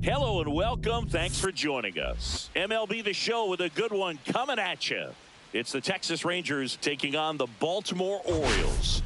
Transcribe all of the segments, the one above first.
Hello and welcome. Thanks for joining us. MLB The Show with a good one coming at you. It's the Texas Rangers taking on the Baltimore Orioles.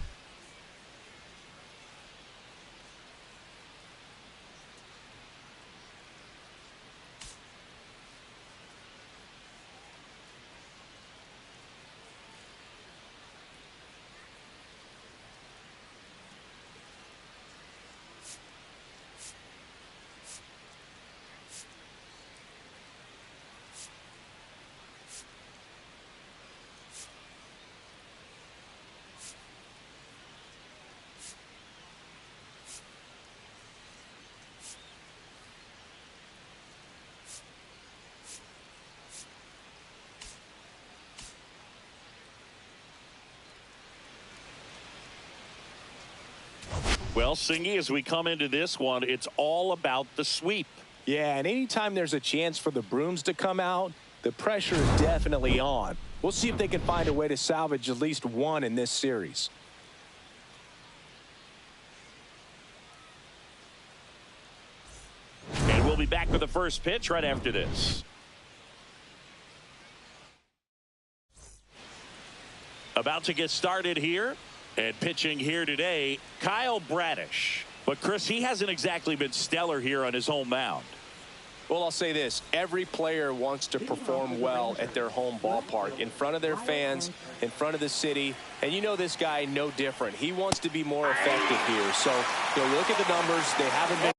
Well, Singy, as we come into this one, it's all about the sweep. Yeah, and anytime there's a chance for the brooms to come out, the pressure is definitely on. We'll see if they can find a way to salvage at least one in this series. And we'll be back with the first pitch right after this. About to get started here. And pitching here today, Kyle Bradish. But, Chris, he hasn't exactly been stellar here on his home mound. Well, I'll say this. Every player wants to perform well at their home ballpark, in front of their fans, in front of the city. And you know this guy no different. He wants to be more effective here. So, look at the numbers. They haven't been.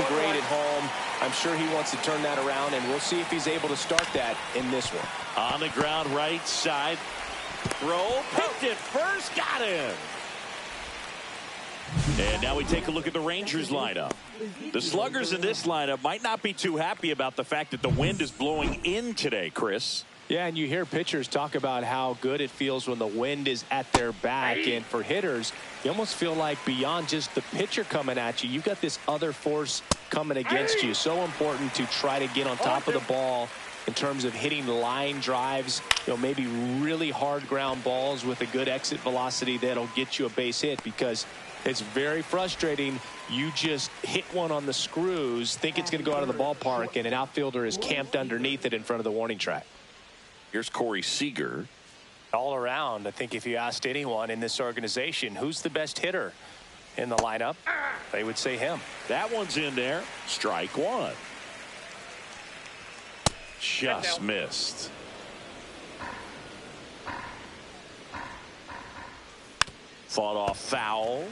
Great at home. I'm sure he wants to turn that around, and we'll see if he's able to start that in this one. On the ground, right side. Throw, picked it first, got him. And now we take a look at the Rangers lineup. The sluggers in this lineup might not be too happy about the fact that the wind is blowing in today, Chris. Yeah, and you hear pitchers talk about how good it feels when the wind is at their back. And for hitters, you almost feel like beyond just the pitcher coming at you, you've got this other force coming against you. So important to try to get on top of the ball in terms of hitting line drives, maybe really hard ground balls with a good exit velocity that'll get you a base hit, because it's very frustrating. You just hit one on the screws, think it's going to go out of the ballpark, and an outfielder is camped underneath it in front of the warning track. Here's Corey Seager. All around, I think if you asked anyone in this organization who's the best hitter in the lineup, they would say him. That one's in there. Strike one. Just missed. Fought off foul.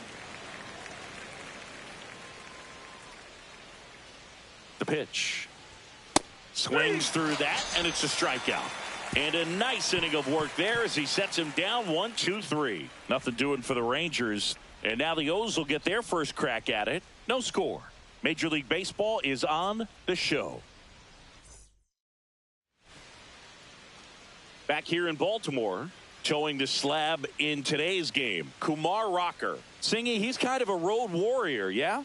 The pitch. Swings through that, and it's a strikeout. And a nice inning of work there as he sets him down 1-2-3. Nothing doing for the Rangers. And now the O's will get their first crack at it. No score. Major League Baseball is on the show. Back here in Baltimore, towing the slab in today's game, Kumar Rocker. Singy, he's kind of a road warrior, yeah?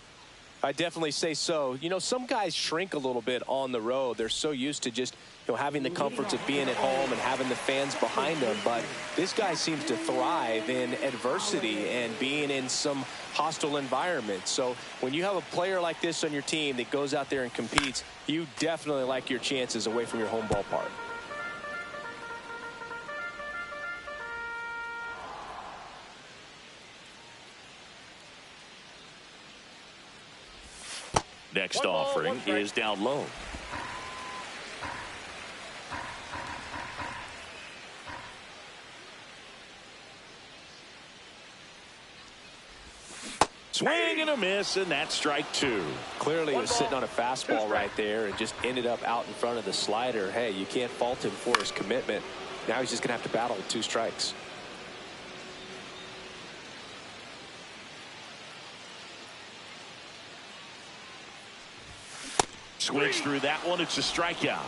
I definitely say so. Some guys shrink a little bit on the road. They're so used to just having the comforts of being at home and having the fans behind them. But this guy seems to thrive in adversity and being in some hostile environment. So when you have a player like this on your team that goes out there and competes, you definitely like your chances away from your home ballpark. Next offering is down low. Swing and a miss, and that's strike two. Clearly he was sitting on a fastball right there and just ended up out in front of the slider. Hey, you can't fault him for his commitment. Now he's just going to have to battle with 2 strikes. Swings through that one. It's a strikeout.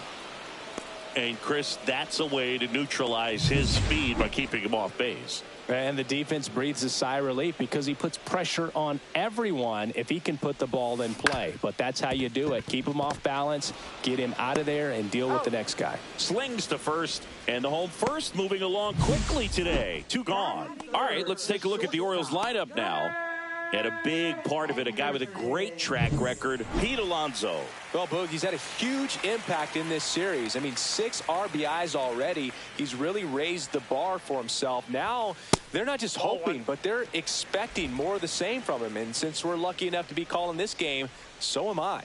And, Chris, that's a way to neutralize his speed by keeping him off base. And the defense breathes a sigh of relief because he puts pressure on everyone if he can put the ball in play. But that's how you do it. Keep him off balance, get him out of there, and deal with the next guy. Slings to first, and the home first moving along quickly today. 2 gone. All right, let's take a look at the Orioles lineup now. And a big part of it, a guy with a great track record, Pete Alonso. Well, Boog, he's had a huge impact in this series. I mean, 6 RBIs already. He's really raised the bar for himself. Now, they're not just hoping, but they're expecting more of the same from him. And since we're lucky enough to be calling this game, so am I.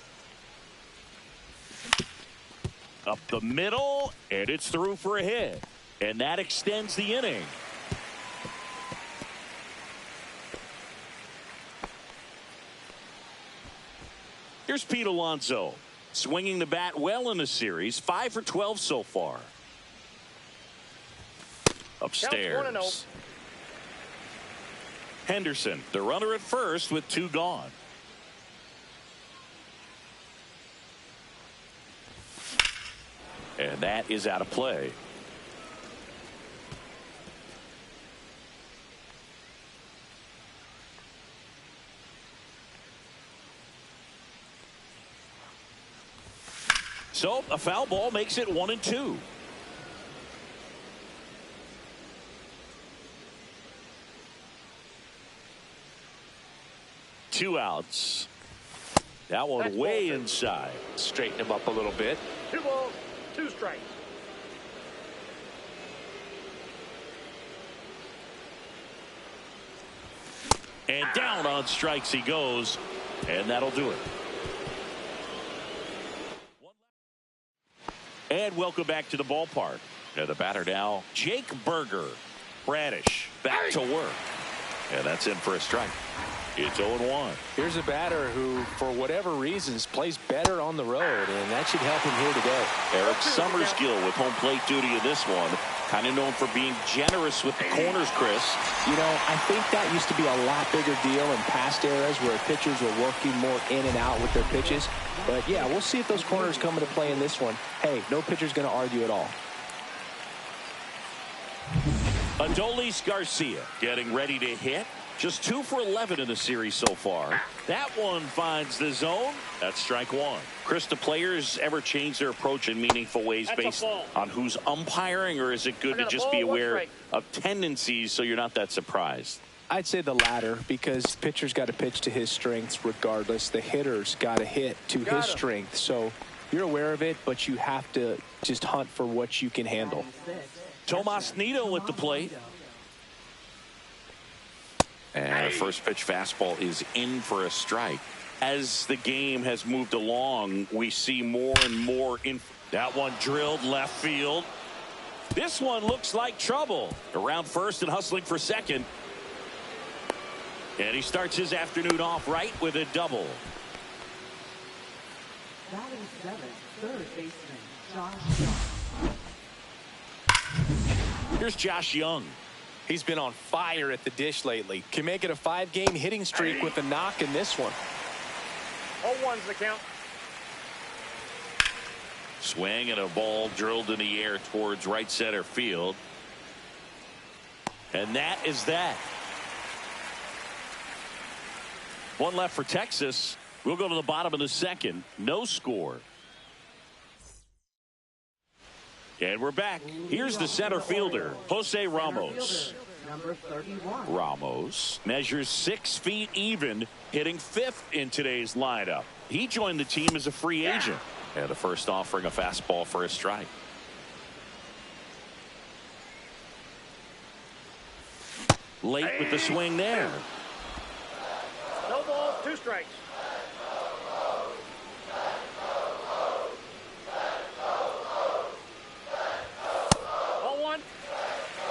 Up the middle, and it's through for a hit. And that extends the inning. Here's Pete Alonso, swinging the bat well in the series, 5 for 12 so far. Upstairs. Henderson, the runner at first with 2 gone. And that is out of play. So a foul ball makes it 1-2. Two outs. That one way inside. Straighten him up a little bit. 2 balls, 2 strikes. And down on strikes he goes, and that'll do it. And welcome back to the ballpark. Now the batter now, Jake Berger. Bradish back to work. And that's in for a strike. It's 0-1. Here's a batter who, for whatever reasons, plays better on the road, and that should help him here today. Eric Summersgill with home plate duty in this one. Kind of known for being generous with the corners, Chris. You know, I think that used to be a lot bigger deal in past eras where pitchers were working more in and out with their pitches. But, yeah, we'll see if those corners come into play in this one. Hey, no pitcher's going to argue at all. Adolis Garcia getting ready to hit. Just 2 for 11 in the series so far. That one finds the zone. That's strike 1. Chris, do players ever change their approach in meaningful ways based on who's umpiring, or is it good to just be aware of tendencies so you're not that surprised? I'd say the latter, because pitcher's got to pitch to his strengths regardless. The hitter's got to hit to his strength. So you're aware of it, but you have to just hunt for what you can handle. Tomas Nido at the plate. And a first pitch fastball is in for a strike. As the game has moved along, we see more and more in. That one drilled left field. This one looks like trouble. Around first and hustling for second. And he starts his afternoon off right with a double. Batting 7, third baseman, Josh Young. Here's Josh Young. He's been on fire at the dish lately. Can make it a 5-game hitting streak with a knock in this one. 0-1's the count. Swing and a ball drilled in the air towards right center field. And that is that. One left for Texas. We'll go to the bottom of the second. No score. And we're back. Here's the center fielder, Jose Ramos. Number 31. Ramos measures 6 feet even, hitting 5th in today's lineup. He joined the team as a free agent. And the first offering a fastball for a strike. Late with the swing there. No balls, 2 strikes.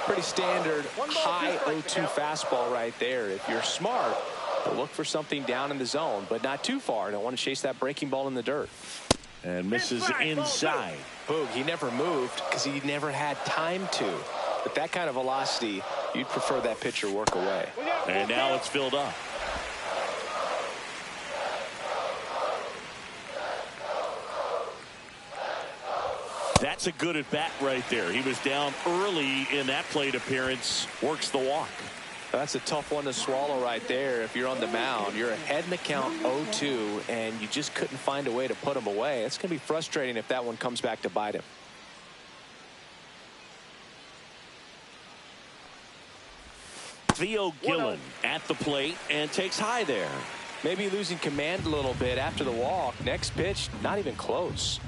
Pretty standard high 0-2 fastball right there. If you're smart, look for something down in the zone, but not too far. Don't want to chase that breaking ball in the dirt. And misses inside. Boog, he never moved because he never had time to. But that kind of velocity, you'd prefer that pitcher work away. And now it's filled up. That's a good at bat right there. He was down early in that plate appearance. Works the walk. That's a tough one to swallow right there. If you're on the mound, you're ahead in the count 0-2, and you just couldn't find a way to put him away. It's going to be frustrating if that one comes back to bite him. Theo Gillen at the plate and takes high there. Maybe losing command a little bit after the walk. Next pitch, not even close.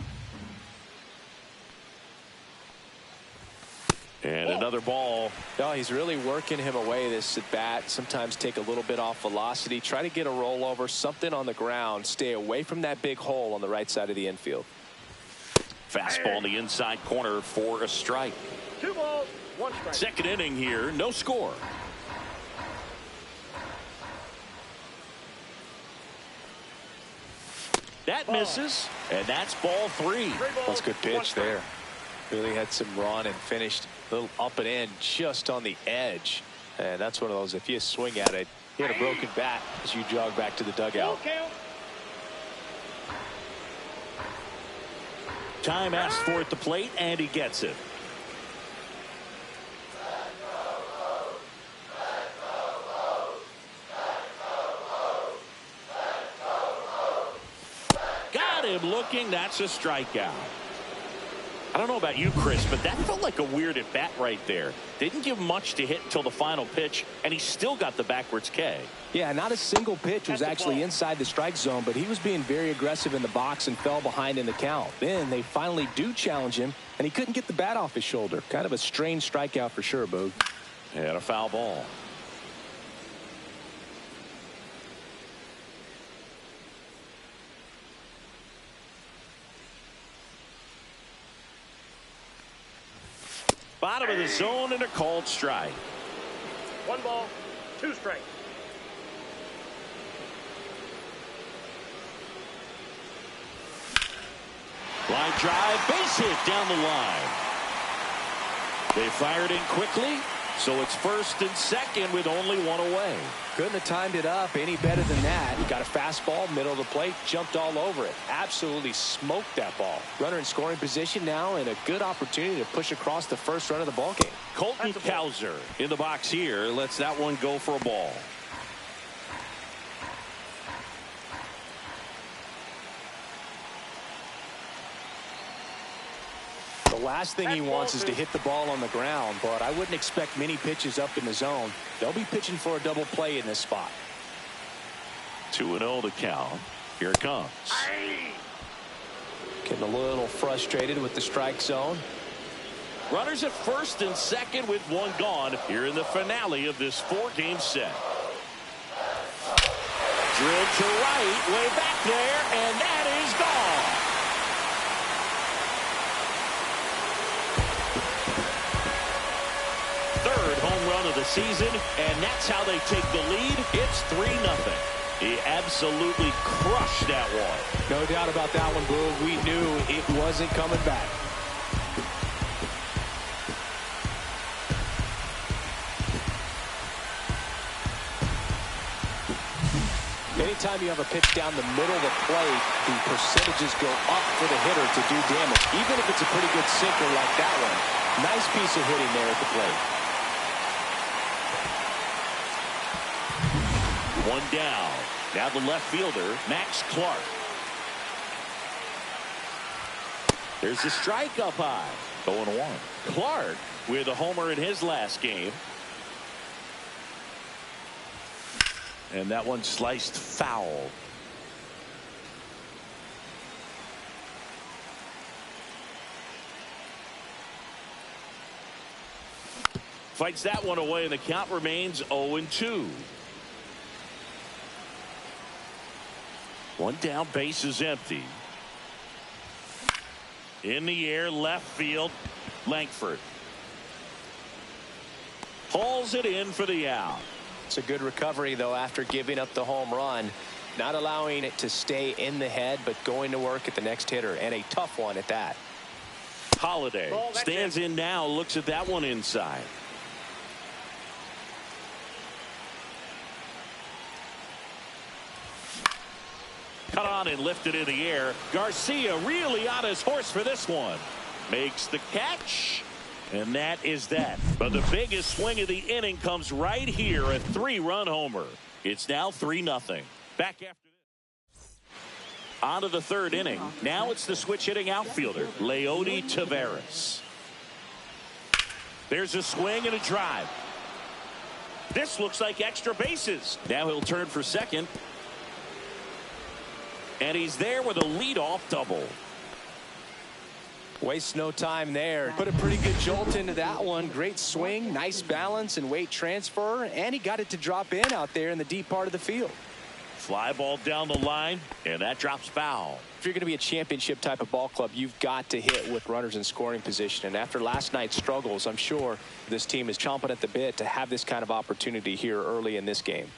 And another ball. No, he's really working him away this at bat. Sometimes take a little bit off velocity. Try to get a rollover, something on the ground. Stay away from that big hole on the right side of the infield. Fastball in the inside corner for a strike. 2 balls, 1 strike. Second inning here, no score. That misses, and that's ball 3. That's a good pitch there. Really had some run and finished a little up and in just on the edge. And that's one of those, if you swing at it, you hit a broken bat as you jog back to the dugout. Time asked for at the plate, and he gets it. Got him looking. That's a strikeout. I don't know about you, Chris, but that felt like a weird at bat right there. Didn't give much to hit until the final pitch, and he still got the backwards K. Yeah, not a single pitch was actually inside the strike zone, but he was being very aggressive in the box and fell behind in the count. Then they finally do challenge him, and he couldn't get the bat off his shoulder. Kind of a strange strikeout for sure, Boog. And a foul ball. Bottom of the zone and a called strike. 1 ball, 2 strikes. Line drive, base hit down the line. They fired in quickly, so it's first and second with only 1 away. Couldn't have timed it up any better than that. He got a fastball, middle of the plate, jumped all over it. Absolutely smoked that ball. Runner in scoring position now, and a good opportunity to push across the first run of the ballgame. Colton Cowser in the box here lets that one go for a ball. The last thing he wants is to hit the ball on the ground, but I wouldn't expect many pitches up in the zone. They'll be pitching for a double play in this spot. 2-0 to count. Here it comes. Getting a little frustrated with the strike zone. Runners at first and second with 1 gone here in the finale of this 4-game set. Drilled to right, way back there, and that is gone. Third home run of the season, and that's how they take the lead. It's 3-0. He absolutely crushed that one. No doubt about that one, Boog. We knew it wasn't coming back. Anytime you have a pitch down the middle of the plate, the percentages go up for the hitter to do damage, even if it's a pretty good sinker like that one. Nice piece of hitting there at the plate. 1 down. Now the left fielder, Max Clark. There's the strike up high. 0-1. Clark with a homer in his last game. And that one sliced foul. Fights that one away, and the count remains 0-2. 1 down, base is empty. In the air, left field, Langford. Hauls it in for the out. It's a good recovery, though, after giving up the home run. Not allowing it to stay in the head, but going to work at the next hitter, and a tough one at that. Holiday stands in now, looks at that one inside. Cut on and lifted in the air. Garcia really on his horse for this one. Makes the catch. And that is that. But the biggest swing of the inning comes right here. A 3-run homer. It's now 3-0. Back after this. On to the third inning. Now it's the switch hitting outfielder, Leody Taveras. There's a swing and a drive. This looks like extra bases. Now he'll turn for second. And he's there with a leadoff double. Waste no time there. Put a pretty good jolt into that one. Great swing, nice balance and weight transfer, and he got it to drop in out there in the deep part of the field. Fly ball down the line, and that drops foul. If you're going to be a championship type of ball club, you've got to hit with runners in scoring position. And after last night's struggles, I'm sure this team is chomping at the bit to have this kind of opportunity here early in this game.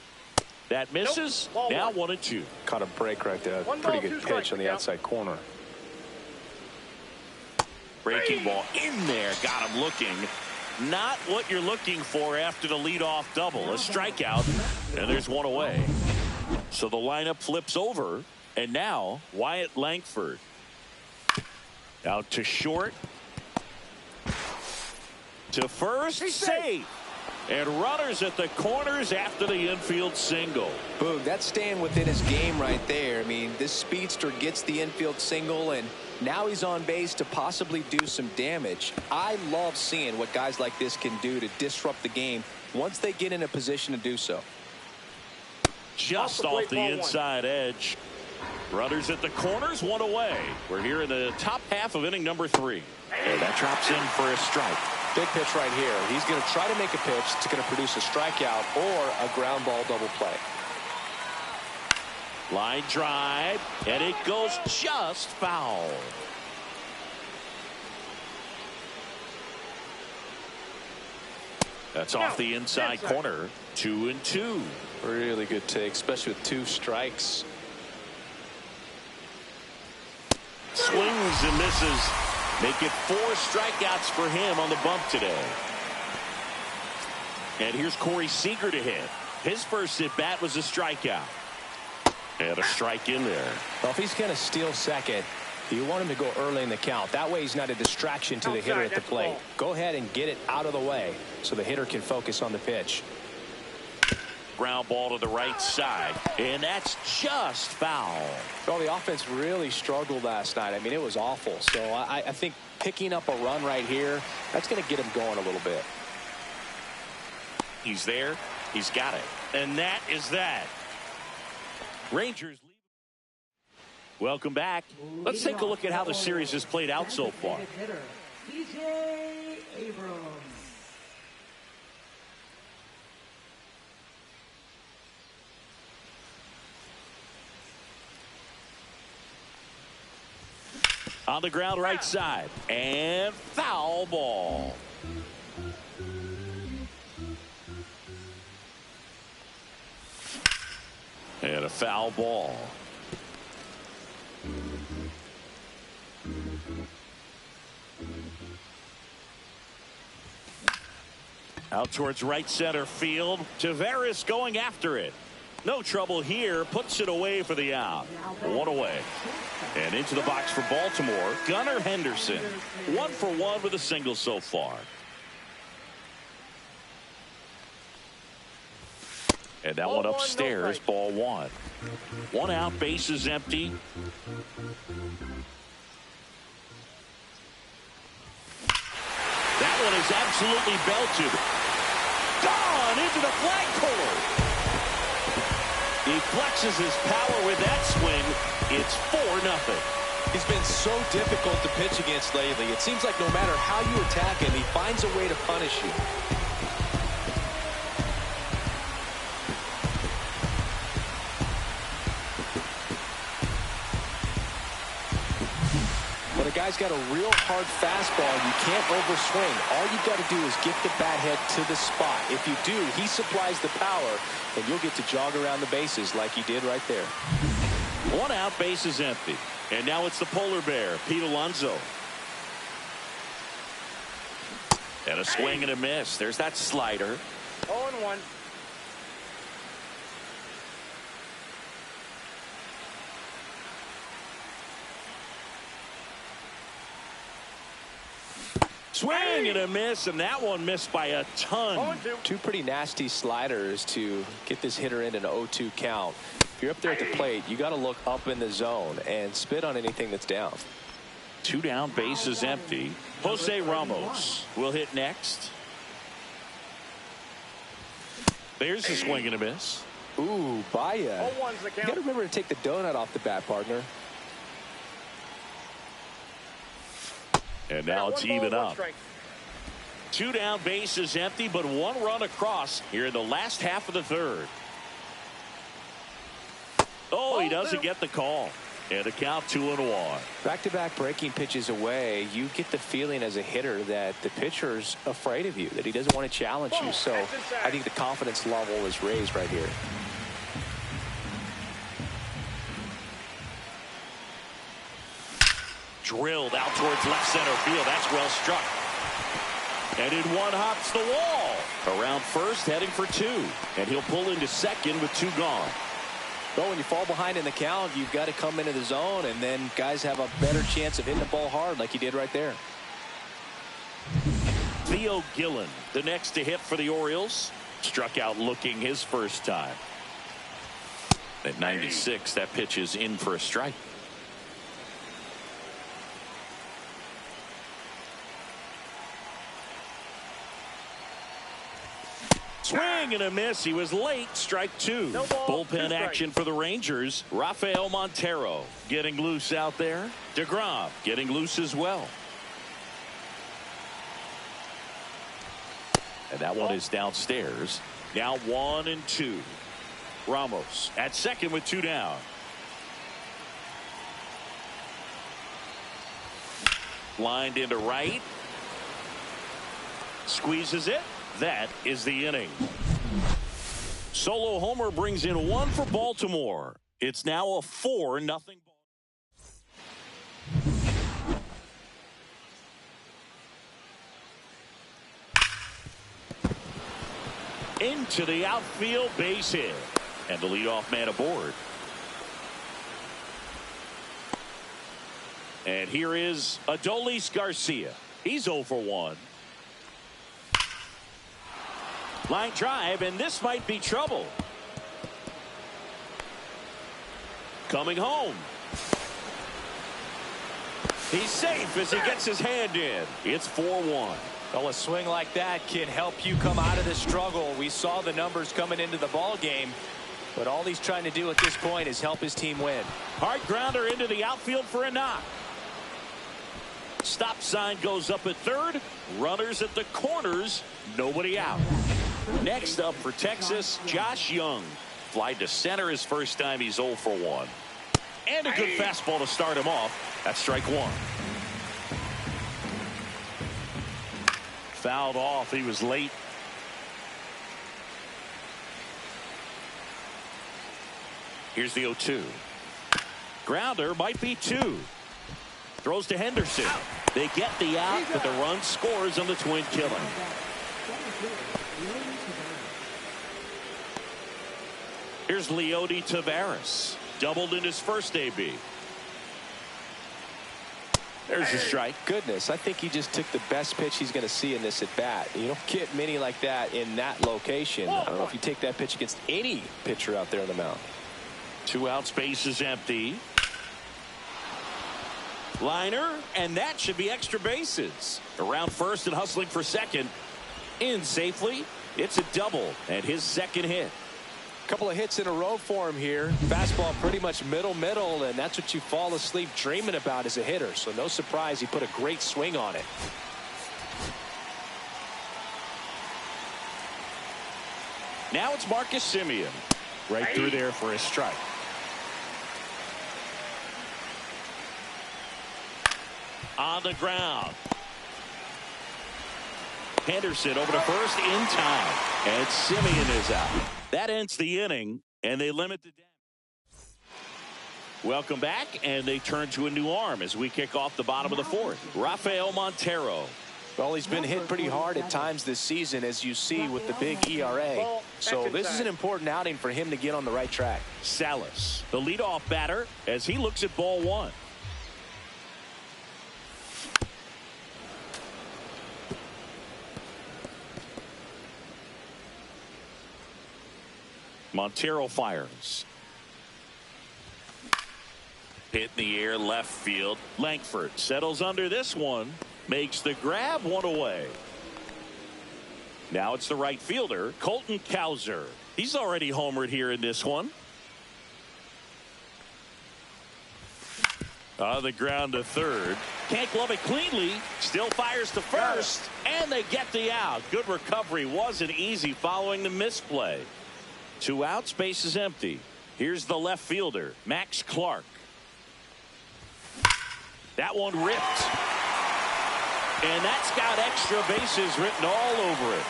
That misses. Nope. Now 1-2. Caught a break right there. Pretty good pitch on the outside corner. Breaking ball in there. Got him looking. Not what you're looking for after the leadoff double. A strikeout, and there's one away. So the lineup flips over, and now Wyatt Langford. Out to short. To first, safe. And runners at the corners after the infield single. Boog, that's staying within his game right there. I mean, this speedster gets the infield single, and now he's on base to possibly do some damage. I love seeing what guys like this can do to disrupt the game once they get in a position to do so. Just off the inside edge. Runners at the corners, one away. We're here in the top half of inning number 3. And that drops in for a strike. Big pitch right here. He's going to try to make a pitch that's going to produce a strikeout or a ground ball double play. Line drive, and it goes just foul. That's off the inside corner. 2-2. Really good take, especially with 2 strikes. Swings and misses. Make it 4 strikeouts for him on the bump today. And here's Corey Seager to hit. His first at bat was a strikeout. And a strike in there. Well, if he's going to steal second, you want him to go early in the count. That way he's not a distraction to the hitter at the plate. Go ahead and get it out of the way so the hitter can focus on the pitch. Ground ball to the right side, and that's just foul. Well, the offense really struggled last night. I mean, it was awful. So I think picking up a run right here, that's going to get him going a little bit. He's there. He's got it. And that is that. Rangers lead. Welcome back. Let's take a look at how the series has played out so far. On the ground right side, and foul ball. And a foul ball. Out towards right center field. Taveras going after it. No trouble here. Puts it away for the out. 1 away. And into the box for Baltimore, Gunnar Henderson. 1 for 1 with a single so far. And that one upstairs, ball 1. 1 out, bases empty. That one is absolutely belted. Gone into the flagpole. He flexes his power with that swing. It's 4-0. He's been so difficult to pitch against lately. It seems like no matter how you attack him, he finds a way to punish you. When a guy's got a real hard fastball, you can't overswing. All you've got to do is get the bat head to the spot. If you do, he supplies the power, and you'll get to jog around the bases like he did right there. 1 out, bases empty. And now it's the polar bear, Pete Alonso. And a swing and a miss. There's that slider. 0-1. Swing and a miss, and that one missed by a ton. Two pretty nasty sliders to get this hitter in an 0-2 count. If you're up there at the plate, you got to look up in the zone and spit on anything that's down. 2 down, bases empty. Jose Ramos will hit next. There's a swing and a miss. Ooh, Baya. You 0-1's the count. got to remember to take the donut off the bat, partner. And now it's even up. 1 strike. 2 down, bases empty, but 1 run across here in the last half of the third. Oh, he doesn't get the call. And a count 2-1. Back-to-back breaking pitches away, you get the feeling as a hitter that the pitcher's afraid of you, that he doesn't want to challenge you. So I think the confidence level is raised right here. Drilled out towards left center field. That's well struck. And in one hops the wall. Around first, heading for 2. And he'll pull into second with 2 gone. But when you fall behind in the count, you've got to come into the zone, and then guys have a better chance of hitting the ball hard like he did right there. Theo Gillen, the next to hit for the Orioles. Struck out looking his first time. At 96, that pitch is in for a strike. Swing and a miss. He was late. Strike 2. No ball, 2 Bullpen strikes. action for the Rangers. Rafael Montero getting loose out there. DeGrom getting loose as well. And that one is downstairs. Now 1-2. Ramos at second with 2 down. Lined into right. Squeezes it. That is the inning. Solo homer brings in 1 for Baltimore. It's now a 4-0 ball. Into the outfield, base hit. And the leadoff man aboard. And here is Adolis Garcia. He's 0 for 1. Line drive, and this might be trouble. Coming home. He's safe as he gets his hand in. It's 4-1. Well, a swing like that can help you come out of the struggle. We saw the numbers coming into the ball game, but all he's trying to do at this point is help his team win. Hard grounder into the outfield for a knock. Stop sign goes up at third. Runners at the corners. Nobody out. Next up for Texas, Josh Young. Fly to center his first time. He's 0 for 1. And a good fastball to start him off. That's strike 1. Fouled off. He was late. Here's the 0-2. Grounder might be 2. Throws to Henderson. They get the out, but the run scores on the twin killing. Here's Leody Taveras. Doubled in his first AB. There's a strike. Goodness, I think he just took the best pitch he's going to see in this at bat. You don't get many like that in that location. I don't know if you take that pitch against any pitcher out there on the mound. 2 outs, base is empty. Liner, and that should be extra bases. Around first and hustling for second. In safely. It's a double and his second hit. Couple of hits in a row for him here. Fastball pretty much middle, and that's what you fall asleep dreaming about as a hitter. So no surprise he put a great swing on it. Now it's Marcus Semien. Right through there for a strike. On the ground. Henderson over to first in time. And Semien is out. That ends the inning, and they limit the damage. Welcome back, and they turn to a new arm as we kick off the bottom of the 4th. Rafael Montero. Well, he's been hit pretty hard at times this season, as you see with the big ERA. So this is an important outing for him to get on the right track. Salas, the leadoff batter, as he looks at ball 1. Montero fires. Hit in the air left field. Langford settles under this one. Makes the grab, one away. Now it's the right fielder, Colton Cowser. He's already homered here in this one. On the ground to third. Can't glove it cleanly. Still fires to first. And they get the out. Good recovery. Wasn't easy following the misplay. 2 outs. Base is empty. Here's the left fielder, Max Clark. That one ripped. And that's got extra bases written all over it.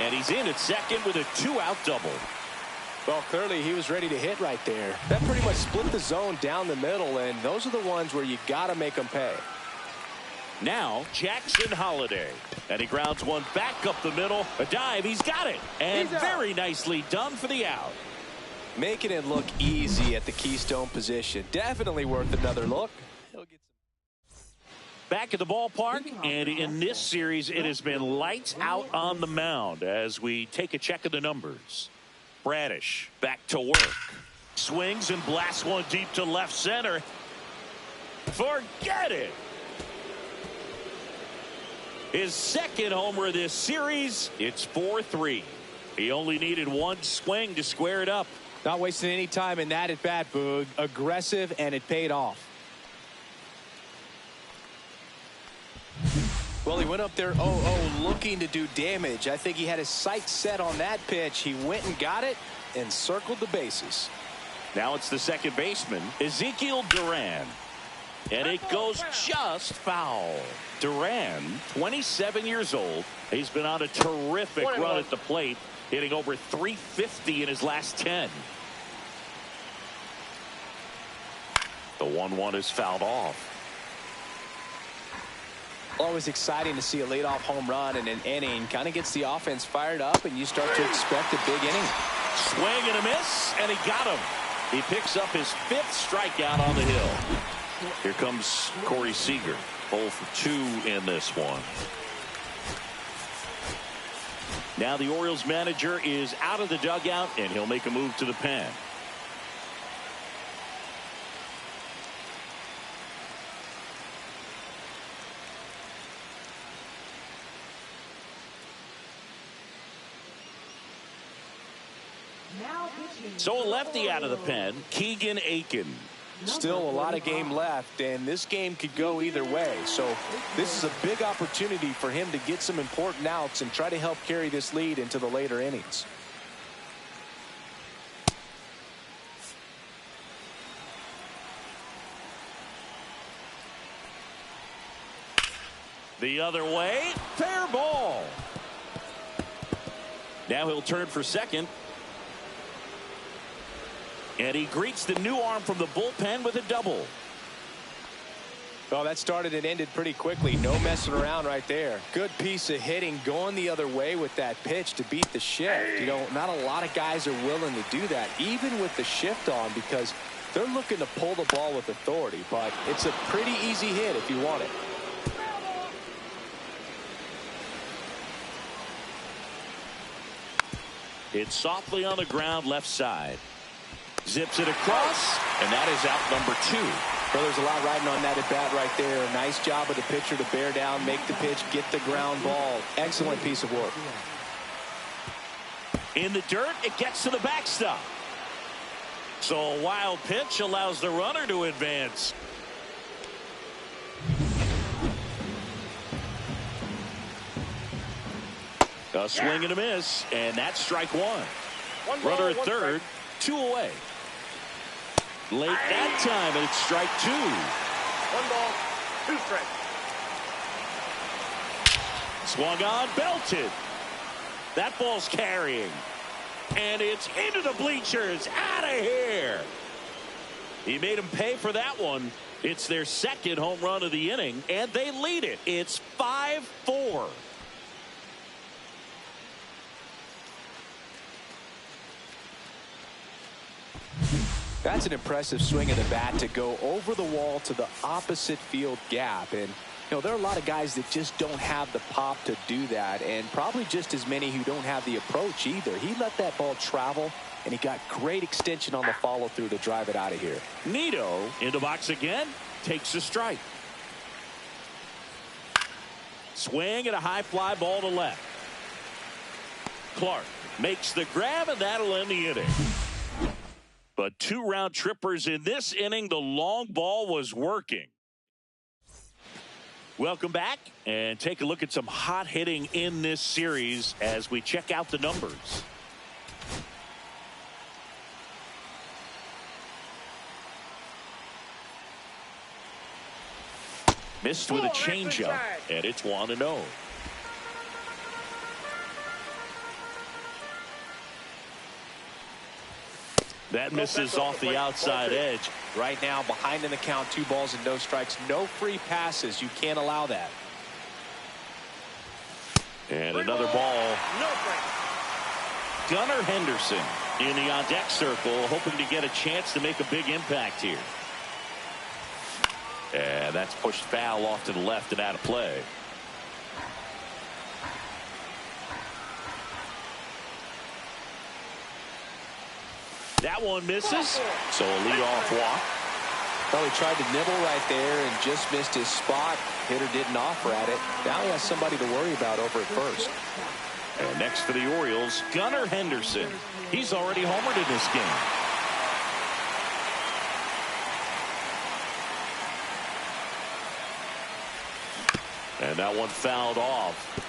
And he's in at second with a 2-out double. Well, clearly he was ready to hit right there. That pretty much split the zone down the middle, and those are the ones where you got to make them pay. Now Jackson Holliday, and he grounds one back up the middle. A dive, he's got it, and very nicely done for the out. Making it look easy at the keystone position. Definitely worth another look. Back at the ballpark, and in this series it has been lights out on the mound as we take a check of the numbers. Bradish back to work. Swings and blasts one deep to left center. Forget it. His second homer this series. It's 4-3. He only needed one swing to square it up. Not wasting any time in that at bat, Boog. Aggressive, and it paid off. Well, he went up there 0-0 looking to do damage. I think he had his sights set on that pitch. He went and got it and circled the bases. Now it's the second baseman, Ezekiel Duran. And it goes just foul. Duran, 27 years old. He's been on a terrific run at the plate, hitting over .350 in his last 10. The 1-1 is fouled off. Always exciting to see a leadoff home run in an inning. Kind of gets the offense fired up, and you start to expect a big inning. Swing and a miss, and he got him. He picks up his 5th strikeout on the hill. Here comes Corey Seager, 0 for 2 in this one. Now the Orioles manager is out of the dugout, and he'll make a move to the pen. So a lefty out of the pen, Keegan Aiken. Still a lot of game left, and this game could go either way. So this is a big opportunity for him to get some important outs and try to help carry this lead into the later innings. The other way, fair ball. Now he'll turn for second. And he greets the new arm from the bullpen with a double. Oh, that started and ended pretty quickly. No messing around right there. Good piece of hitting going the other way with that pitch to beat the shift. You know, not a lot of guys are willing to do that, even with the shift on, because they're looking to pull the ball with authority. But it's a pretty easy hit if you want it. It's softly on the ground left side. Zips it across, and that is out number 2. Well, there's a lot riding on that at bat right there. Nice job of the pitcher to bear down, make the pitch, get the ground ball. Excellent piece of work. In the dirt, it gets to the backstop. So a wild pitch allows the runner to advance. A swing and a miss, and that's strike 1. Runner at third, 2 away. Late that time, and it's strike 2. 1 ball, 2 strikes. Swung on, belted. That ball's carrying. And it's into the bleachers. Out of here. He made him pay for that one. It's their second home run of the inning, and they lead it. It's 5-4. That's an impressive swing of the bat to go over the wall to the opposite field gap. And You know, there are a lot of guys that just don't have the pop to do that, and probably just as many who don't have the approach either. He let that ball travel, and he got great extension on the follow-through to drive it out of here. Nito in the box again, takes a strike. Swing and a high fly ball to left. Clark makes the grab, and that'll end the inning. But 2 round trippers in this inning. The long ball was working. Welcome back, and take a look at some hot hitting in this series as we check out the numbers. Missed with a changeup, and it's 1-0. That misses off the outside edge. Right now, behind in the count, 2 balls and no strikes, no free passes. You can't allow that. And another ball. Gunnar Henderson in the on-deck circle, hoping to get a chance to make a big impact here. And that's pushed foul off to the left and out of play. That one misses, so a leadoff walk. Well, he tried to nibble right there and just missed his spot. Hitter didn't offer at it. Now he has somebody to worry about over at first. And next for the Orioles, Gunnar Henderson. He's already homered in this game. And that one fouled off.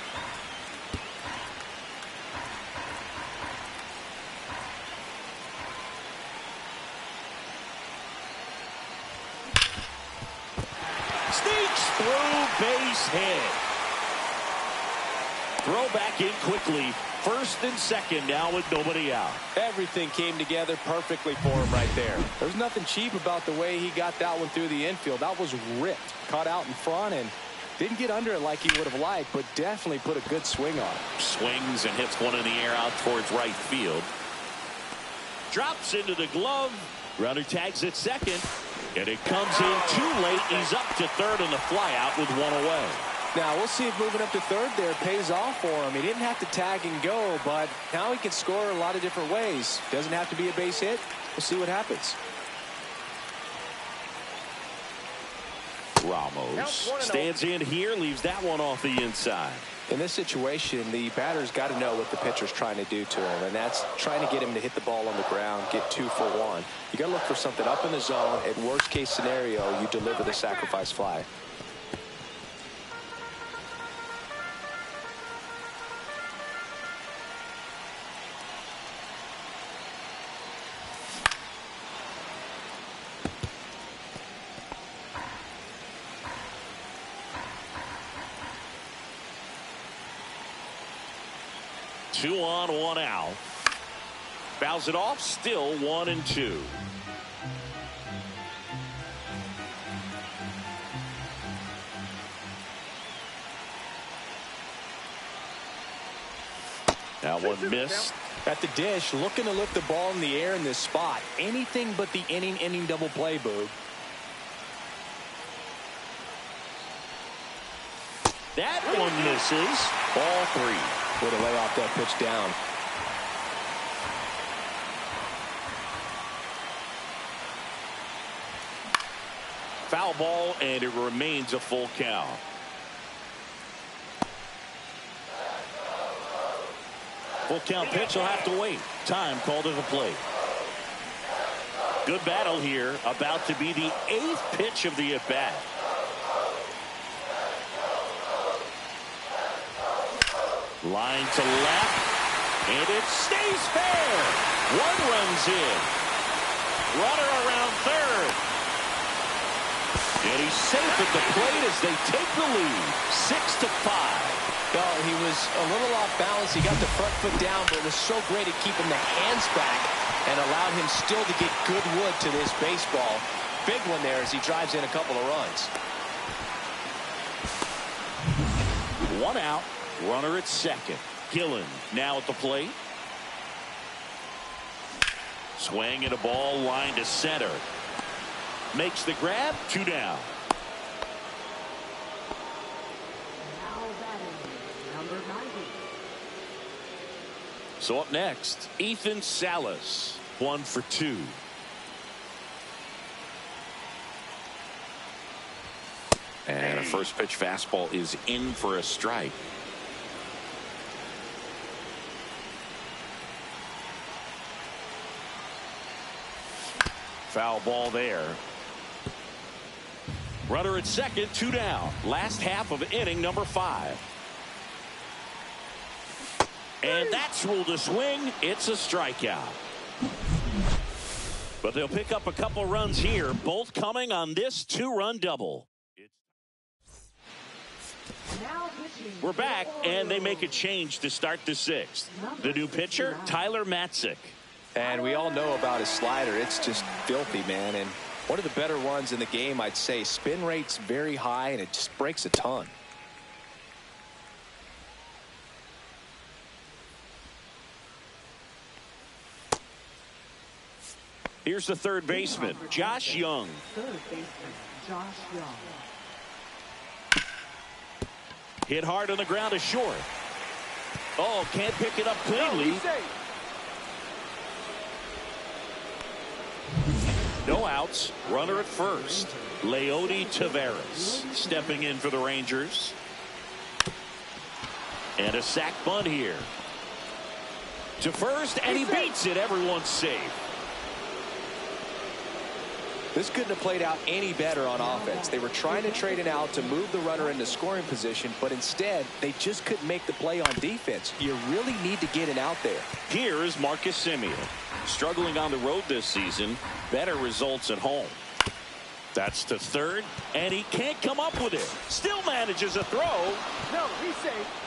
Sneaks through, base hit. Throw back in quickly. First and second now with nobody out. Everything came together perfectly for him right there. There's nothing cheap about the way he got that one through the infield. That was ripped. Caught out in front and didn't get under it like he would have liked, but definitely put a good swing on it. Swings and hits one in the air out towards right field. Drops into the glove. Runner tags at second. And it comes in too late. He's up to third on the fly out with 1 away. Now, we'll see if moving up to third there pays off for him. He didn't have to tag and go, but now he can score a lot of different ways. Doesn't have to be a base hit. We'll see what happens. Ramos stands in here, leaves that one off the inside. In this situation, the batter's got to know what the pitcher's trying to do to him, and that's trying to get him to hit the ball on the ground, get 2 for 1. You got to look for something up in the zone. At worst case scenario, you deliver the sacrifice fly. Two on, 1 out. Fouls it off, still 1-2. That one missed. At the dish, looking to lift the ball in the air in this spot. Anything but the inning double play, Boog. That one misses. Ball 3. Way to lay off that pitch down. Foul ball, and it remains a full count. Full count pitch will have to wait. Time called at the plate. Good battle here. About to be the 8th pitch of the at-bat. Line to left, and it stays fair. 1 runs in. Runner around third. And he's safe at the plate as they take the lead. 6-5. No, he was a little off balance. He got the front foot down, but it was so great at keeping the hands back and allowed him still to get good wood to this baseball. Big one there as he drives in a couple of runs. 1 out. Runner at second. Gillen now at the plate. Swing and a ball, line to center. Makes the grab. 2 down. So up next, Ethan Salas, 1 for 2. And a first pitch fastball is in for a strike. Foul ball there. Runner at second, 2 down. Last half of inning number 5. And that's ruled a swing. It's a strikeout. But they'll pick up a couple runs here, both coming on this 2-run double. We're back, and they make a change to start the 6th. The new pitcher, Tyler Matzik. And we all know about his slider. It's just filthy, man. And one of the better ones in the game, I'd say. Spin rate's very high, and it just breaks a ton. Here's the third baseman, Josh Young. Third baseman, Josh Young. Hit hard on the ground to short. Oh, can't pick it up cleanly. No outs. Runner at first. Leody Taveras stepping in for the Rangers. And a sac bunt here. To first, and he beats it. Everyone's safe. This couldn't have played out any better on offense. They were trying to trade it out to move the runner into scoring position, but instead they just couldn't make the play on defense. You really need to get it out there. Here is Marcus Semien. Struggling on the road this season. Better results at home. That's to third, and he can't come up with it. Still manages a throw. No, he's safe.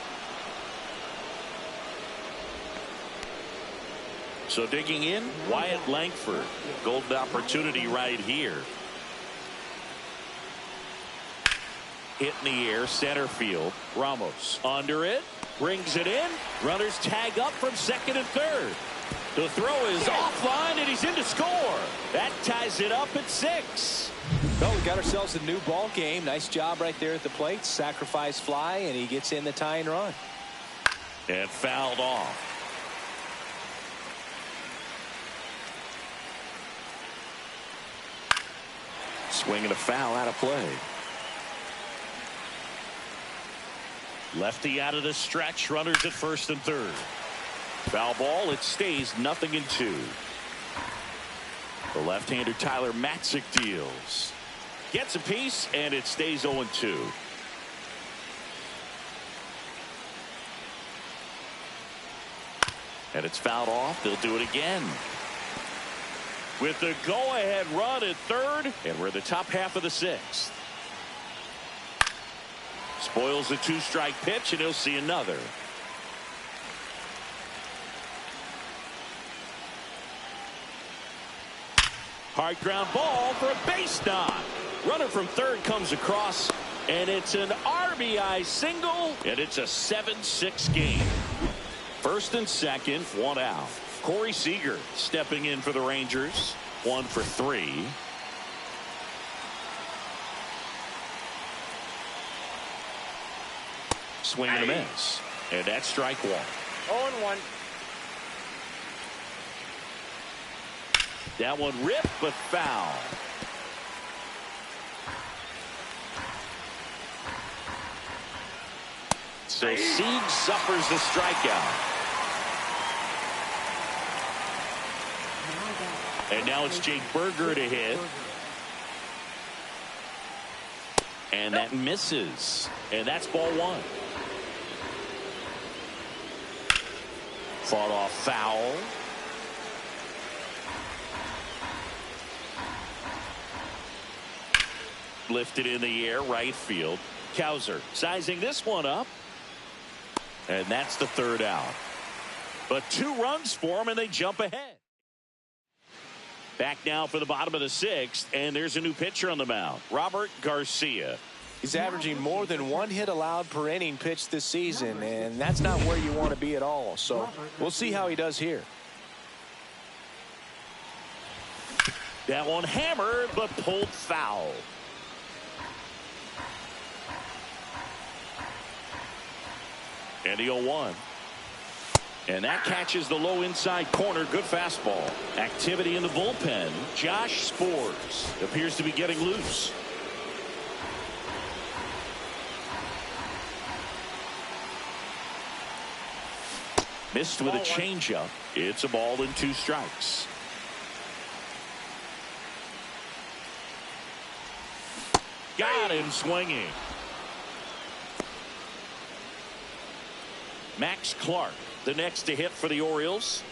So digging in, Wyatt Langford. Golden opportunity right here. Hit in the air, center field. Ramos under it, brings it in. Runners tag up from second and third. The throw is offline, and he's in to score. That ties it up at 6. Well, we got ourselves a new ball game. Nice job right there at the plate. Sacrifice fly, and he gets in the tying run. And fouled off. Swinging a foul out of play. Lefty out of the stretch. Runners at first and third. Foul ball. It stays 0-2. The left-hander Tyler Matzik deals. Gets a piece, and it stays 0-2. And it's fouled off. They'll do it again. With the go-ahead run at third, and we're in the top half of the 6th. Spoils the 2-strike pitch, and he'll see another. Hard ground ball for a base knock. Runner from third comes across, and it's an RBI single, and it's a 7-6 game. First and second, 1 out. Corey Seager stepping in for the Rangers. 1 for 3. Swing and a miss. And that's strike 1. 0-1. That one ripped, but foul. So Sieg suffers the strikeout. And now it's Jake Berger to hit. And that misses. And that's ball 1. Fought off foul. Lifted in the air, right field. Cowser sizing this one up. And that's the 3rd out. But 2 runs for him, and they jump ahead. Back now for the bottom of the 6th, and there's a new pitcher on the mound, Robert Garcia. He's averaging more than 1 hit allowed per inning pitched this season, and that's not where you want to be at all. So we'll see how he does here. That one hammered, but pulled foul. And the 0-1. And that catches the low inside corner. Good fastball. Activity in the bullpen. Josh Spores appears to be getting loose. Missed with a changeup. It's a ball and 2 strikes. Got him swinging. Max Clark, the next to hit for the Orioles.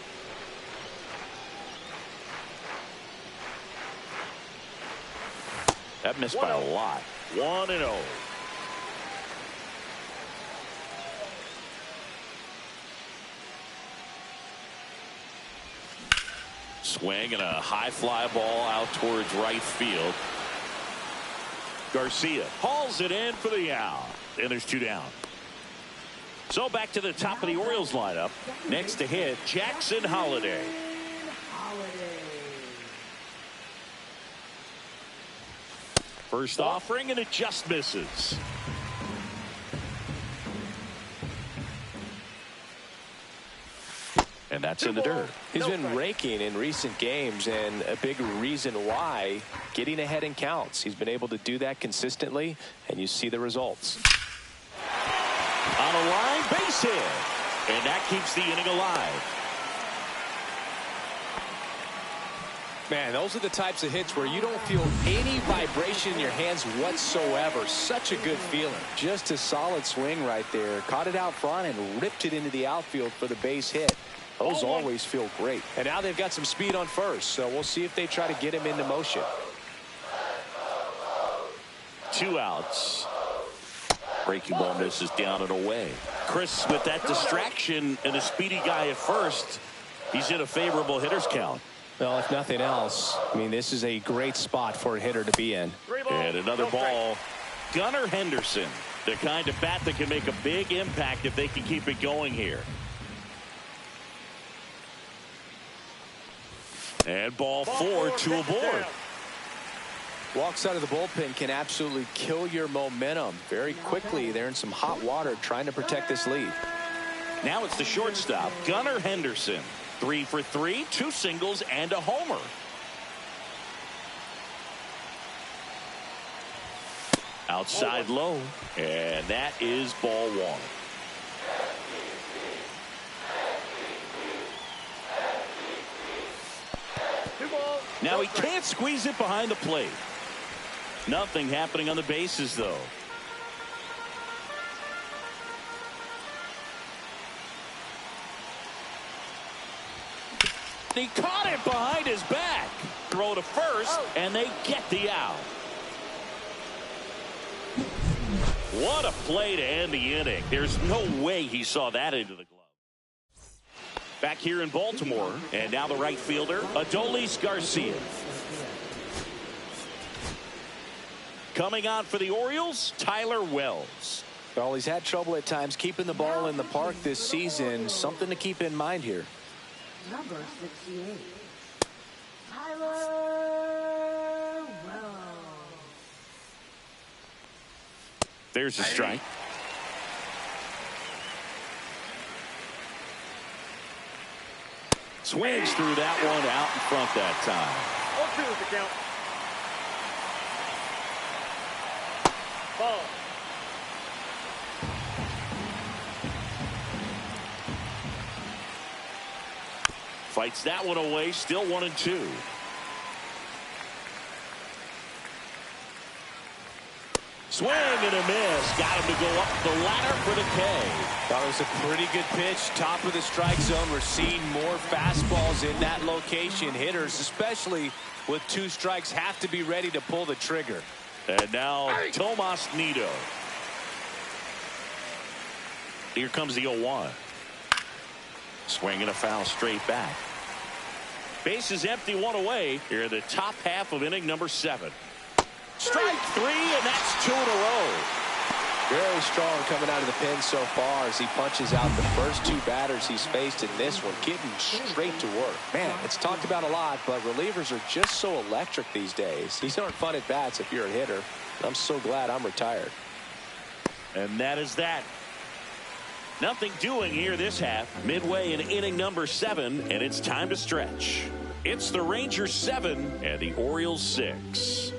That missed by a lot. 1-0. Swing and a high fly ball out towards right field. Garcia hauls it in for the out. And there's 2 down. So back to the top of the Orioles lineup. Next to hit, Jackson Holliday. First offering, and it just misses. And that's in the dirt. He's been raking in recent games, and a big reason why, getting ahead in counts. He's been able to do that consistently, and you see the results. On a line, base hit. And that keeps the inning alive. Man, those are the types of hits where you don't feel any vibration in your hands whatsoever. Such a good feeling. Just a solid swing right there. Caught it out front and ripped it into the outfield for the base hit. Those always feel great. And now they've got some speed on first, so we'll see if they try to get him into motion. 2 outs. Breaking ball misses down and away. Chris, with that distraction and a speedy guy at first, he's in a favorable hitter's count. Well, if nothing else, I mean, this is a great spot for a hitter to be in. And another ball. Gunnar Henderson, the kind of bat that can make a big impact if they can keep it going here. And ball 4, 2 aboard. Walks out of the bullpen can absolutely kill your momentum very quickly. They're in some hot water trying to protect this lead. Now it's the shortstop, Gunnar Henderson. 3 for 3, 2 singles and a homer. Outside low, and that is ball 1. Now he can't squeeze it behind the plate. Nothing happening on the bases, though. He caught it behind his back. Throw to first, and they get the out. What a play to end the inning. There's no way he saw that into the glove. Back here in Baltimore, and now the right fielder, Adolis Garcia. Coming on for the Orioles, Tyler Wells. Well, he's had trouble at times keeping the ball in the park this season. Something to keep in mind here. Number 68, Tyler Wells. There's a strike. Swings through that one out in front that time. 0-2 is the count. Ball. Fights that one away, still 1-2. Swing and a miss. Got him to go up the ladder for the K. That was a pretty good pitch. Top of the strike zone. We're seeing more fastballs in that location. Hitters, especially with 2 strikes, have to be ready to pull the trigger. And now Tomas Nido. Here comes the 0-1. Swing and a foul straight back. Base is empty, 1 away. Here in the top half of inning number 7. Strike 3, and that's 2 in a row. Very strong coming out of the pen so far as he punches out the first 2 batters he's faced in this one, getting straight to work. Man, it's talked about a lot, but relievers are just so electric these days. These aren't fun at bats if you're a hitter. I'm so glad I'm retired. And that is that. Nothing doing here this half. Midway in inning number 7, and it's time to stretch. It's the Rangers 7 and the Orioles 6.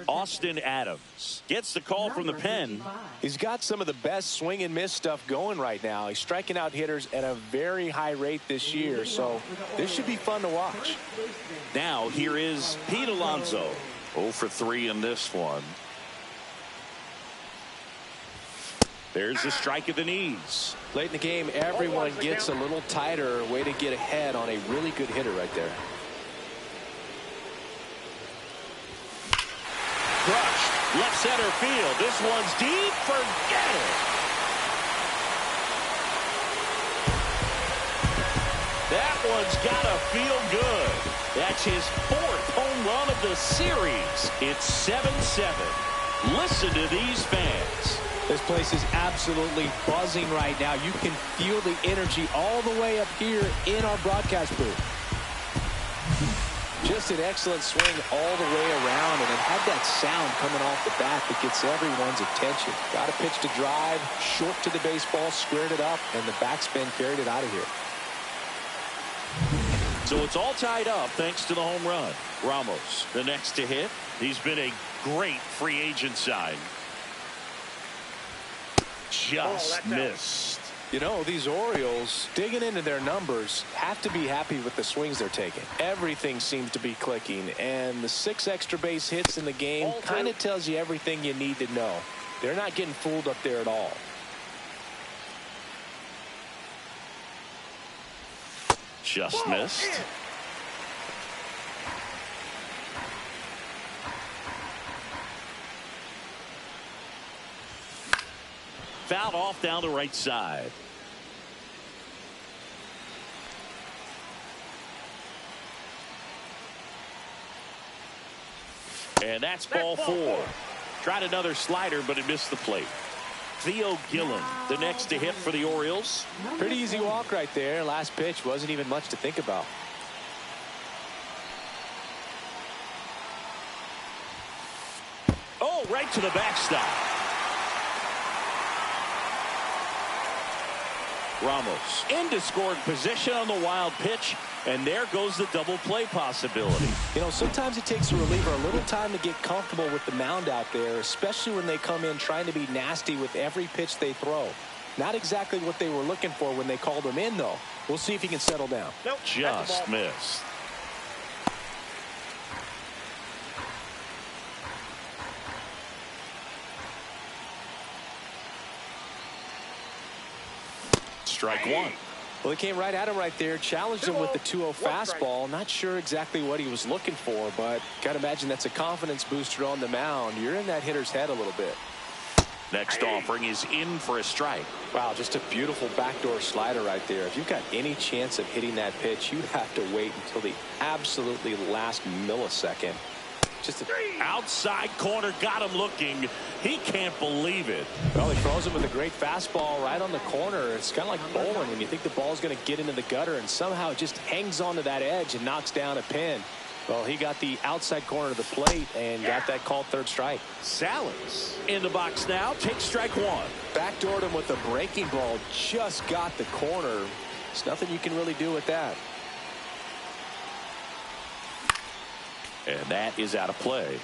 Austin Adams gets the call from the pen. He's got some of the best swing and miss stuff going right now. He's striking out hitters at a very high rate this year, so this should be fun to watch. Now here is Pete Alonso. 0 for 3 in this one. There's the strike at the knees. Late in the game, everyone gets a little tighter. Way to get ahead on a really good hitter right there. Crushed left center field. This one's deep. Forget it. That one's got to feel good. That's his 4th home run of the series. It's 7-7. Listen to these fans. This place is absolutely buzzing right now. You can feel the energy all the way up here in our broadcast booth. Just an excellent swing all the way around, and it had that sound coming off the bat that gets everyone's attention. Got a pitch to drive, short to the baseball, squared it up, and the backspin carried it out of here. So it's all tied up thanks to the home run. Ramos, the next to hit. He's been a great free agent sign. Just missed. You know, these Orioles, digging into their numbers, have to be happy with the swings they're taking. Everything seems to be clicking, and the 6 extra base hits in the game kind of tells you everything you need to know. They're not getting fooled up there at all. Just missed. Fouled off down the right side. And that's ball 4. Tried another slider, but it missed the plate. Theo Gillen, the next to hit for the Orioles. Pretty easy walk right there. Last pitch wasn't even much to think about. Oh, right to the backstop. Ramos into scoring position on the wild pitch, and there goes the double play possibility. You know, sometimes it takes a reliever a little time to get comfortable with the mound out there, especially when they come in trying to be nasty with every pitch they throw. Not exactly what they were looking for when they called him in, though. We'll see if he can settle down. Nope, just missed. Strike 1. Well, he came right at him right there, challenged him with the 2-0 fastball. Not sure exactly what he was looking for, but got to imagine that's a confidence booster on the mound. You're in that hitter's head a little bit. Next offering is in for a strike. Wow, just a beautiful backdoor slider right there. If you've got any chance of hitting that pitch, you have to wait until the absolutely last millisecond. Just a outside corner, got him looking. He can't believe it. Well, he throws him with a great fastball right on the corner. It's kind of like bowling when you think the ball's going to get into the gutter, and somehow it just hangs onto that edge and knocks down a pin. Well, he got the outside corner of the plate and got that called 3rd strike. Salas in the box now, takes strike 1. Backdoored him with a breaking ball, just got the corner. There's nothing you can really do with that. And that is out of play.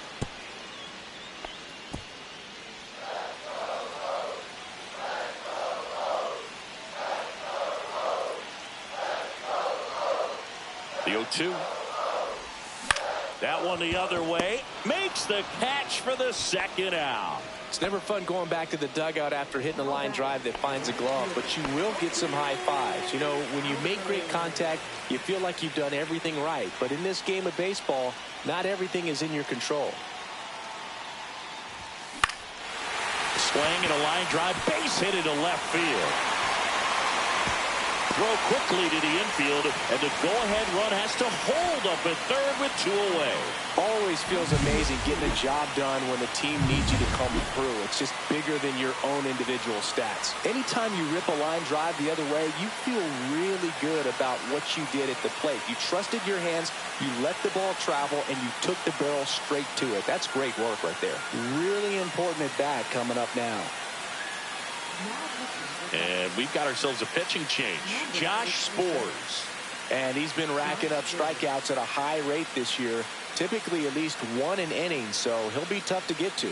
The 0-2. That one the other way. Makes the catch for the 2nd out. It's never fun going back to the dugout after hitting a line drive that finds a glove, but you will get some high fives. You know, when you make great contact, you feel like you've done everything right. But in this game of baseball, not everything is in your control. Swing and a line drive, base hit into left field. throw quickly to the infield, and the go-ahead run has to hold up at third with 2 away. Always feels amazing getting a job done when the team needs you to come through. It's just bigger than your own individual stats. Anytime you rip a line drive the other way, you feel really good about what you did at the plate. You trusted your hands, you let the ball travel, and you took the barrel straight to it. That's great work right there. Really important at bat coming up now. And we've got ourselves a pitching change. Josh Spores. And he's been racking up strikeouts at a high rate this year, typically at least 1 an inning, so he'll be tough to get to.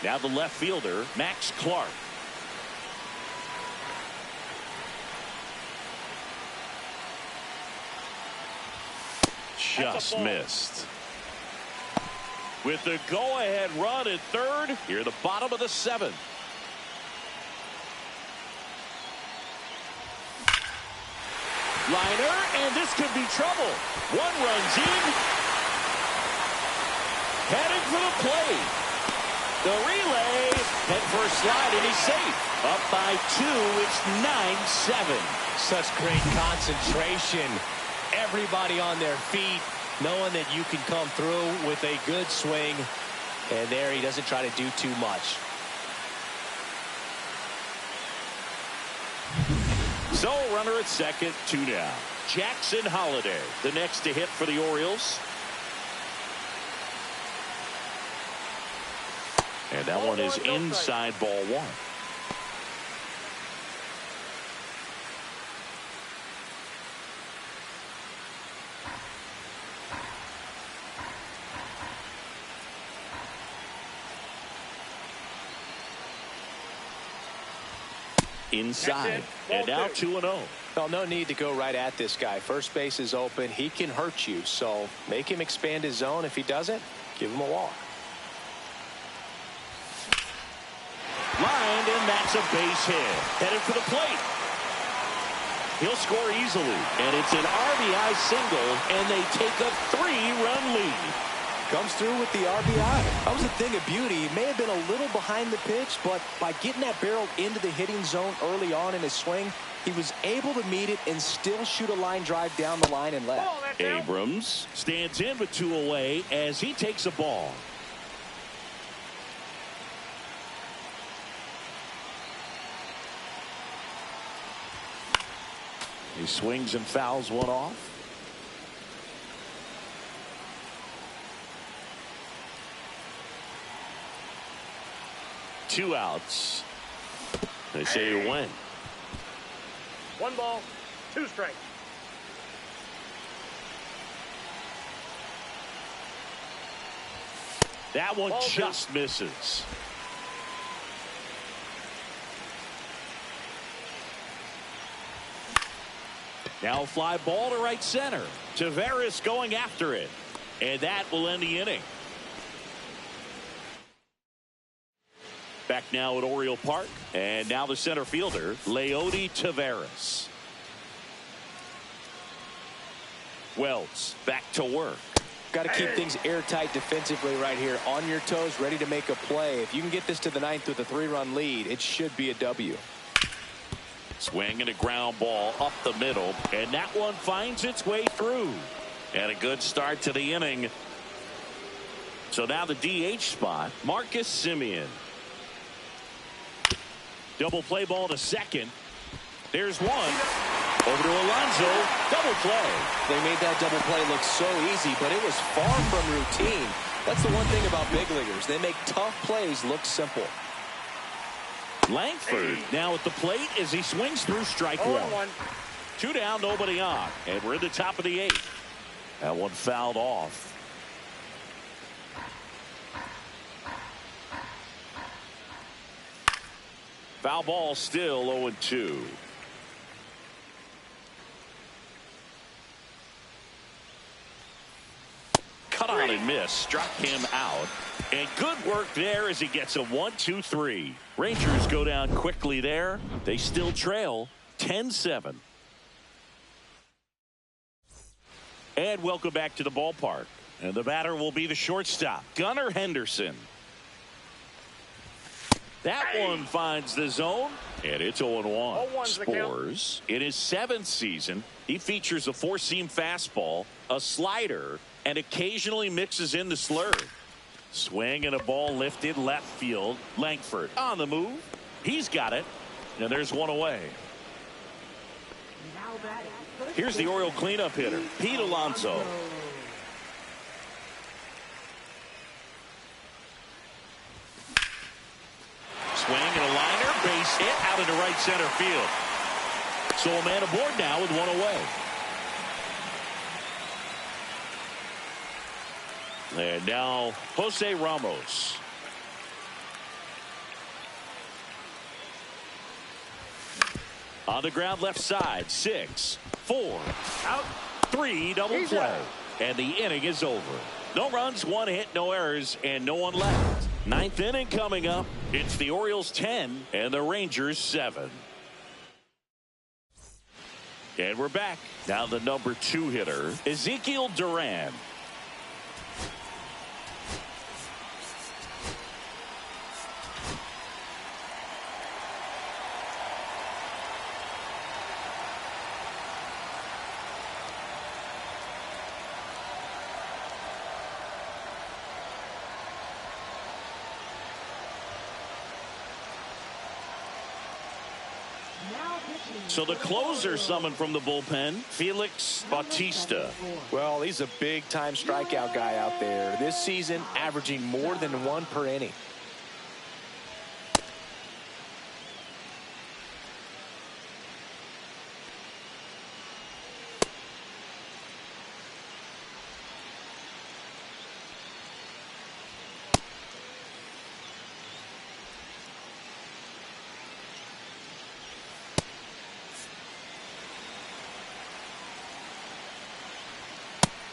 Now the left fielder, Max Clark. Just missed. With the go-ahead run at third, here the bottom of the 7th. Liner, and this could be trouble. 1 runs in. Heading for the plate. The relay, head for a slide, and he's safe. Up by 2, it's 9-7. Such great concentration. Everybody on their feet, knowing that you can come through with a good swing. And there he doesn't try to do too much. So runner at second, 2 down. Jackson Holliday, the next to hit for the Orioles. And that one is inside ball 1. Inside, and now 2-0. Well, no need to go right at this guy. First base is open. He can hurt you, so make him expand his zone. If he doesn't, give him a walk. Lined, and that's a base hit. Headed for the plate. He'll score easily, and it's an RBI single, and they take a 3-run lead. Comes through with the RBI. That was a thing of beauty. He may have been a little behind the pitch, but by getting that barrel into the hitting zone early on in his swing, he was able to meet it and still shoot a line drive down the line and left. Abrams stands in with 2 away as he takes a ball. He swings and fouls one off. Two outs. They say you win. 1 ball, 2 strikes. That one just misses. Now fly ball to right center. Taveras going after it. And that will end the inning. Back now at Oriole Park. And now the center fielder, Leody Taveras. Wells back to work. Got to keep things airtight defensively right here. On your toes, ready to make a play. If you can get this to the 9th with a 3-run lead, it should be a W. Swing and a ground ball up the middle. And that one finds its way through. And a good start to the inning. So now the DH spot, Marcus Semien. Double play ball to second. There's one. Over to Alonso. Double play. They made that double play look so easy, but it was far from routine. That's the one thing about big leaguers. They make tough plays look simple. Langford now at the plate as he swings through strike 1. 2 down, nobody on. And we're in the top of the 8th. That one fouled off. Foul ball still 0-2. Cut on and miss. Struck him out. And good work there as he gets a 1-2-3. Rangers go down quickly there. They still trail 10-7. And welcome back to the ballpark. And the batter will be the shortstop, Gunnar Henderson. That one finds the zone, and it's 0-1. 0-1's the count. Spores, in his 7th season, he features a four-seam fastball, a slider, and occasionally mixes in the slurve. Swing and a ball lifted left field. Langford on the move. He's got it, and there's one away. Now batting first Here's the Oriole cleanup hitter, Pete Alonso. Swing and a liner, base hit out into right center field. So a man aboard now with one away. And now Jose Ramos. On the ground left side, 6, 4, Out. 3, double He's play. out. And the inning is over. No runs, 1 hit, no errors, and no one left. 9th inning coming up. It's the Orioles 10 and the Rangers 7. And we're back. Now the number 2 hitter, Ezekiel Duran. So the closer summoned from the bullpen, Felix Bautista. Well, he's a big-time strikeout guy out there. This season, averaging more than 1 per inning.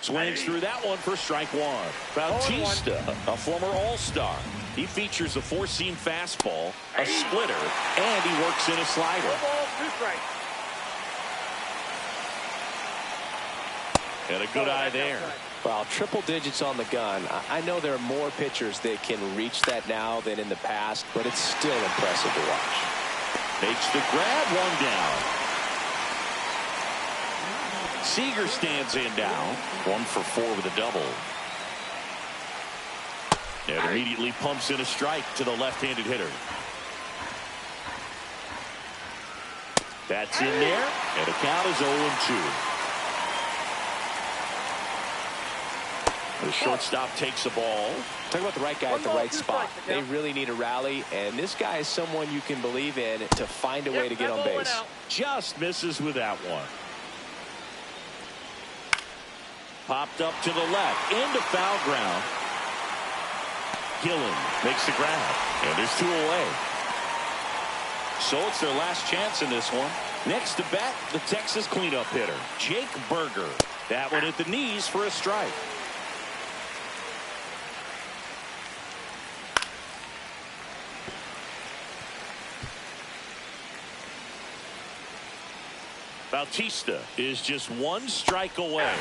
Swings through that one for strike 1. Bautista, a former All-Star. He features a four-seam fastball, a splitter, and he works in a slider. 1 ball, 2 strikes. And a good eye there. Well, triple digits on the gun. I know there are more pitchers that can reach that now than in the past, but it's still impressive to watch. Makes the grab, 1 down. Seager stands in now. 1 for 4 with a double. And immediately pumps in a strike to the left-handed hitter. That's in there, and the count is 0-2. The shortstop takes the ball. Talk about the right guy at the right spot. They really need a rally, and this guy is someone you can believe in to find a way to get on base. Just misses with that one. Popped up to the left, into foul ground. Gillen makes the grab, and there's 2 away. So it's their last chance in this one. Next to bat, the Texas cleanup hitter, Jake Berger. That one at the knees for a strike. Bautista is just 1 strike away.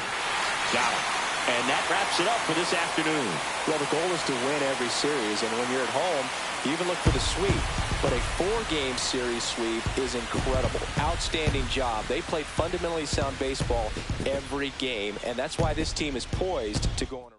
Got him. And that wraps it up for this afternoon. Well, the goal is to win every series, and when you're at home, you even look for the sweep. But a 4-game series sweep is incredible. Outstanding job. They play fundamentally sound baseball every game, and that's why this team is poised to go on.